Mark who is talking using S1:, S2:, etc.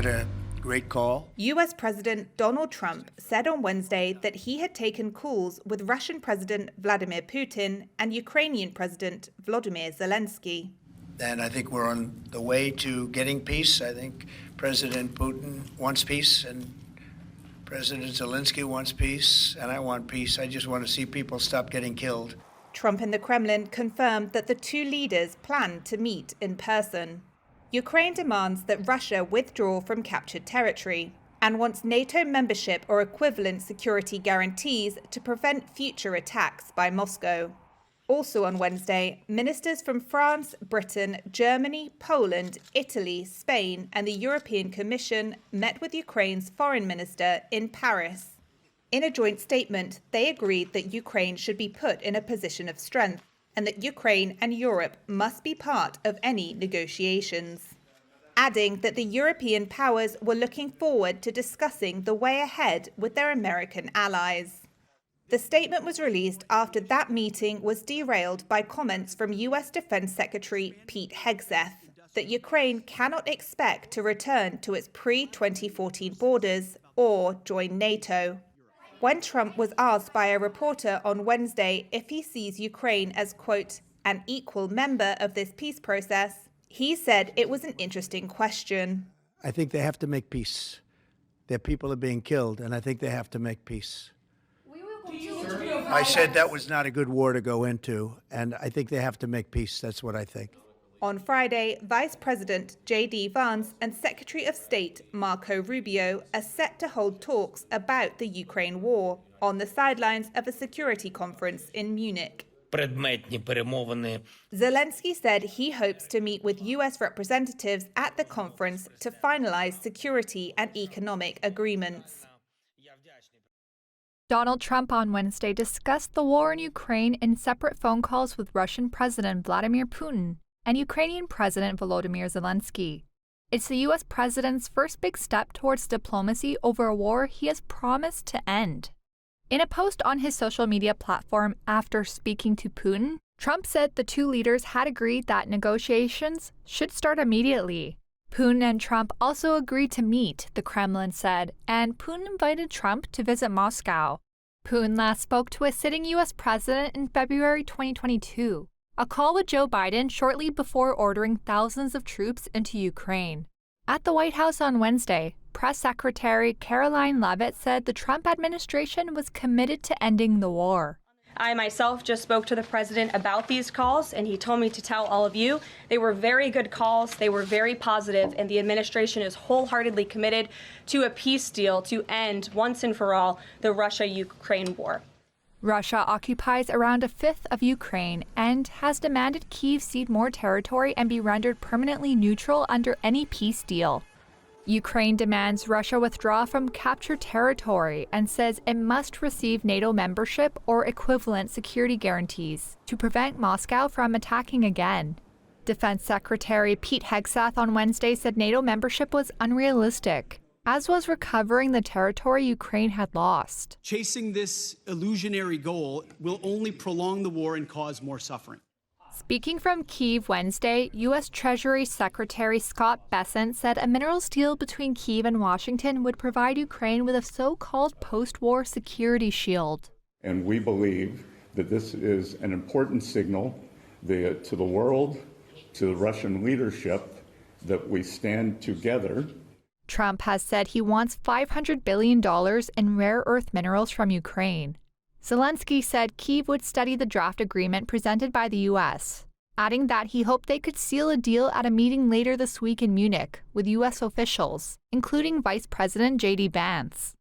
S1: had a great call.
S2: U.S. President Donald Trump said on Wednesday that he had taken calls with Russian President Vladimir Putin and Ukrainian President Volodymyr Zelensky.
S1: And I think we're on the way to getting peace. I think President Putin wants peace, and President Zelensky wants peace, and I want peace. I just want to see people stop getting killed.
S2: Trump and the Kremlin confirmed that the two leaders plan to meet in person. Ukraine demands that Russia withdraw from captured territory and wants NATO membership or equivalent security guarantees to prevent future attacks by Moscow. Also on Wednesday, ministers from France, Britain, Germany, Poland, Italy, Spain, and the European Commission met with Ukraine's foreign minister in Paris. In a joint statement, they agreed that Ukraine should be put in a position of strength and that Ukraine and Europe must be part of any negotiations, adding that the European powers were looking forward to discussing the way ahead with their American allies. The statement was released after that meeting was derailed by comments from U.S. Defense Secretary Pete Hegseth that Ukraine cannot expect to return to its pre-2014 borders or join NATO. When Trump was asked by a reporter on Wednesday if he sees Ukraine as, quote, an equal member of this peace process, he said it was an interesting question.
S1: I think they have to make peace. Their people are being killed, and I think they have to make peace. I said that was not a good war to go into, and I think they have to make peace. That's what I think.
S2: On Friday, Vice President J.D. Vance and Secretary of State Marco Rubio are set to hold talks about the Ukraine war on the sidelines of a security conference in Munich. Zelensky said he hopes to meet with U.S. representatives at the conference to finalize security and economic agreements.
S3: Donald Trump on Wednesday discussed the war in Ukraine in separate phone calls with Russian President Vladimir Putin and Ukrainian President Volodymyr Zelensky. It's the U.S. president's first big step towards diplomacy over a war he has promised to end. In a post on his social media platform after speaking to Putin, Trump said the two leaders had agreed that negotiations should start immediately. Putin and Trump also agreed to meet, the Kremlin said, and Putin invited Trump to visit Moscow. Putin last spoke to a sitting U.S. president in February 2022, a call with Joe Biden shortly before ordering thousands of troops into Ukraine. At the White House on Wednesday, Press Secretary Caroline Leavitt said the Trump administration was committed to ending the war.
S4: I myself just spoke to the president about these calls, and he told me to tell all of you they were very good calls, they were very positive, and the administration is wholeheartedly committed to a peace deal to end once and for all the Russia-Ukraine war.
S3: Russia occupies around a fifth of Ukraine and has demanded Kyiv cede more territory and be rendered permanently neutral under any peace deal. Ukraine demands Russia withdraw from captured territory and says it must receive NATO membership or equivalent security guarantees to prevent Moscow from attacking again. Defense Secretary Pete Hegseth on Wednesday said NATO membership was unrealistic, as was recovering the territory Ukraine had lost.
S5: Chasing this illusionary goal will only prolong the war and cause more suffering.
S3: Speaking from Kyiv Wednesday, U.S. Treasury Secretary Scott Bessent said a minerals deal between Kyiv and Washington would provide Ukraine with a so-called post-war security shield.
S6: And we believe that this is an important signal to the world, to the Russian leadership, that we stand together.
S3: Trump has said he wants $500 billion in rare earth minerals from Ukraine. Zelensky said Kyiv would study the draft agreement presented by the U.S., adding that he hoped they could seal a deal at a meeting later this week in Munich with U.S. officials, including Vice President J.D. Vance.